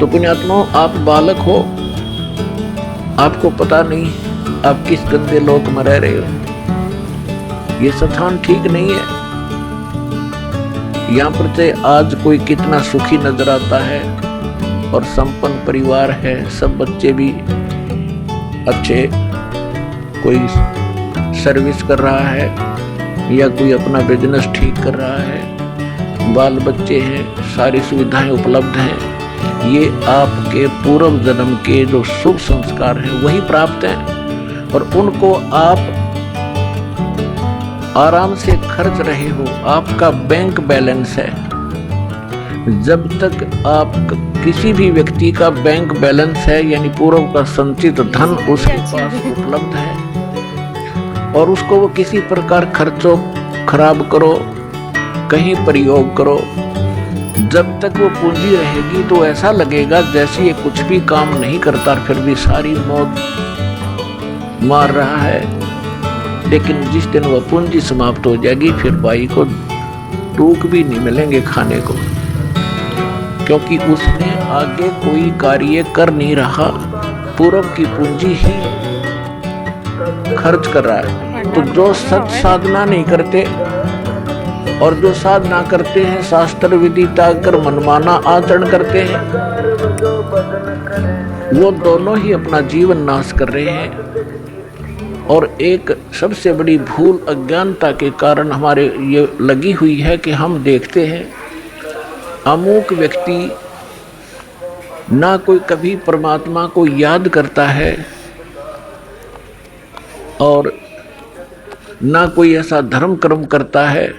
तो पुण्यात्माओं, आप बालक हो, आपको पता नहीं आप किस गंदे लोक में रह रहे हो। ये स्थान ठीक नहीं है। यहाँ पर से आज कोई कितना सुखी नजर आता है और संपन्न परिवार है, सब बच्चे भी अच्छे, कोई सर्विस कर रहा है या कोई अपना बिजनेस ठीक कर रहा है, बाल बच्चे हैं, सारी सुविधाएं उपलब्ध हैं। ये आपके पूर्व जन्म के जो शुभ संस्कार हैं वही प्राप्त हैं और उनको आप आराम से खर्च रहे हो। आपका बैंक बैलेंस है। जब तक आप किसी भी व्यक्ति का बैंक बैलेंस है यानी पूर्व का संचित धन उसके पास उपलब्ध है और उसको वो किसी प्रकार खर्चो खराब करो, कहीं प्रयोग करो, जब तक वो पूंजी रहेगी तो ऐसा लगेगा जैसे ये कुछ भी काम नहीं करता, फिर भी सारी मौत मार रहा है। लेकिन जिस दिन वह पूंजी समाप्त हो जाएगी फिर भाई को टूक भी नहीं मिलेंगे खाने को, क्योंकि उसने आगे कोई कार्य कर नहीं रहा, पूर्व की पूंजी ही खर्च कर रहा है। तो जो सत साधना नहीं करते और जो साधना करते हैं, शास्त्र विधि त्याग कर मनमाना आचरण करते हैं, वो दोनों ही अपना जीवन नाश कर रहे हैं। और एक सबसे बड़ी भूल अज्ञानता के कारण हमारे ये लगी हुई है कि हम देखते हैं अमुक व्यक्ति ना कोई कभी परमात्मा को याद करता है और ना कोई ऐसा धर्म कर्म करता है,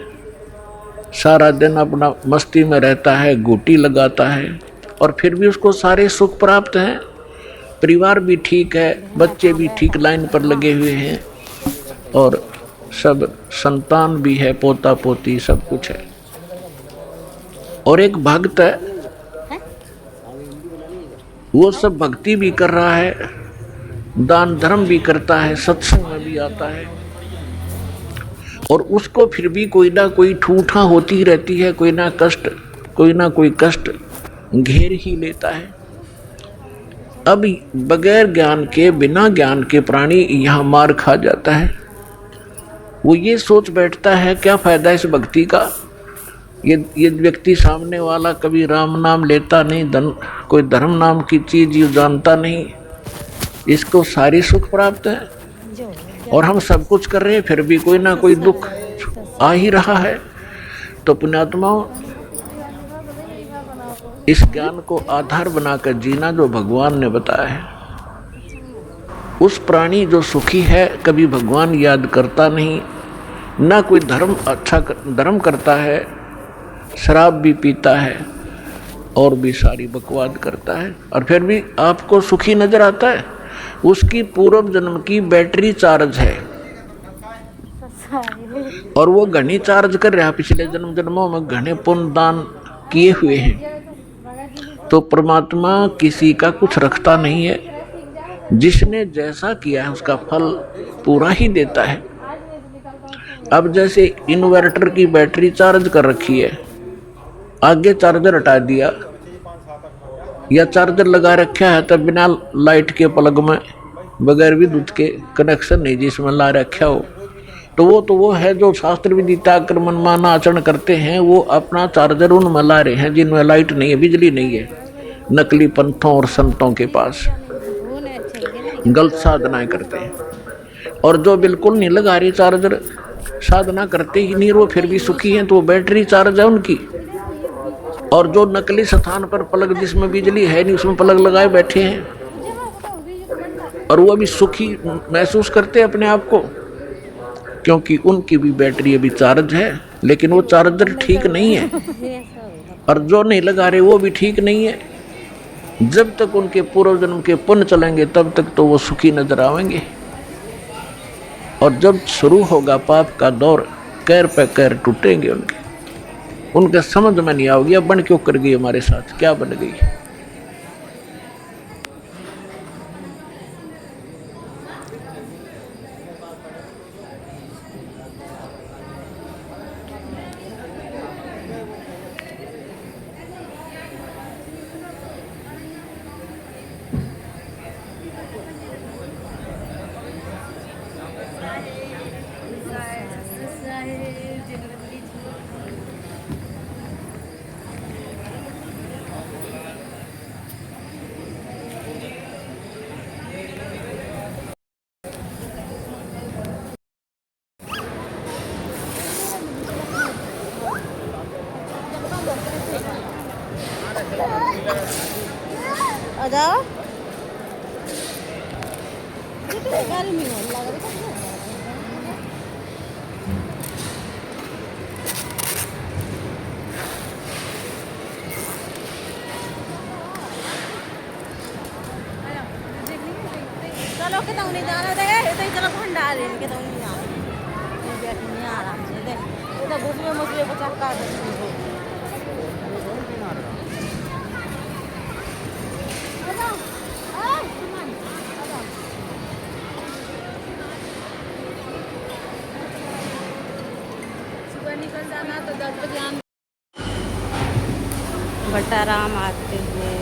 सारा दिन अपना मस्ती में रहता है, गोटी लगाता है और फिर भी उसको सारे सुख प्राप्त हैं, परिवार भी ठीक है, बच्चे भी ठीक लाइन पर लगे हुए हैं और सब संतान भी है, पोता पोती सब कुछ है। और एक भक्त है, वो सब भक्ति भी कर रहा है, दान धर्म भी करता है, सत्संग में भी आता है और उसको फिर भी कोई ना कोई ठूठा होती रहती है, कोई ना कोई कष्ट घेर ही लेता है। अब बगैर ज्ञान के, बिना ज्ञान के प्राणी यहाँ मार खा जाता है। वो ये सोच बैठता है क्या फायदा इस भक्ति का, ये व्यक्ति सामने वाला कभी राम नाम लेता नहीं, कोई धर्म नाम की चीज ये जानता नहीं, इसको सारी सुख प्राप्त है और हम सब कुछ कर रहे हैं फिर भी कोई ना कोई दुख आ ही रहा है। तो पुण्यात्माओं, इस ज्ञान को आधार बनाकर जीना जो भगवान ने बताया है, उस प्राणी जो सुखी है कभी भगवान याद करता नहीं, ना कोई धर्म करता है, शराब भी पीता है और भी सारी बकवाद करता है और फिर भी आपको सुखी नजर आता है। उसकी पूर्व जन्म की बैटरी चार्ज है और वो घनी चार्ज कर रहा, पिछले जन्मों में घने पुण्य दान किए हुए हैं। तो परमात्मा किसी का कुछ रखता नहीं है, जिसने जैसा किया है उसका फल पूरा ही देता है। अब जैसे इन्वर्टर की बैटरी चार्ज कर रखी है, आगे चार्जर हटा दिया या चार्जर लगा रखा है तब बिना लाइट के प्लग में बगैर विद्युत के कनेक्शन नहीं जिसमें ला रखा हो, तो वो है जो शास्त्र विधि त्याग कर मनमाना आचरण करते हैं, वो अपना चार्जर उनमें ला रहे हैं जिनमें लाइट नहीं है, बिजली नहीं है, नकली पंथों और संतों के पास गलत साधनाएं करते हैं। और जो बिल्कुल नहीं लगा रही चार्जर, साधना करते ही नहीं, वो फिर भी सुखी हैं, तो वो बैटरी चार्ज है उनकी। और जो नकली स्थान पर प्लग जिसमें बिजली है नहीं उसमें प्लग लगाए बैठे हैं और वो भी सुखी महसूस करते हैं अपने आप को, क्योंकि उनकी भी बैटरी अभी चार्ज है लेकिन वो चार्जर ठीक नहीं है और जो नहीं लगा रहे वो भी ठीक नहीं है। जब तक उनके पूर्व जन्म के पुण्य चलेंगे तब तक तो वो सुखी नजर आएंगे और जब शुरू होगा पाप का दौर, कैर पे कैर टूटेंगे उनके समझ में नहीं आओगी अब बन क्यों कर गई हमारे साथ, क्या बन गई। आ जाओ गर्मी होने लग रही है चलो के नहीं जाना थे तो चलो भंडा लेने के नहीं जाना ये बैठ नहीं आराम से दे ये तो घुसवे मुसवे को चक्का दे सुबह निकल जाना तो 10 बजे बटाराम आते हुए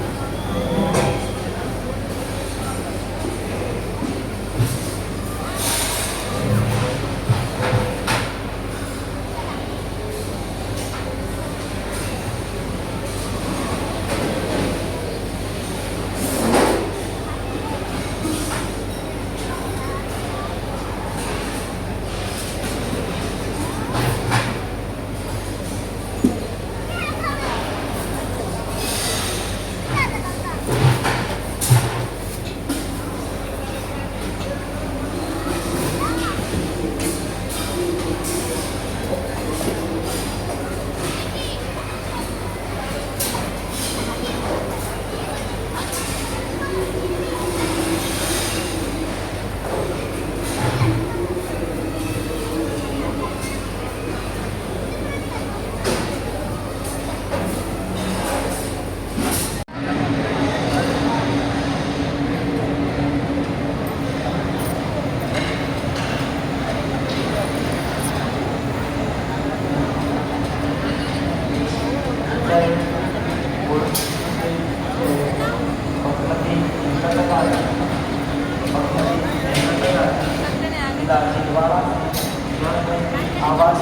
आवाज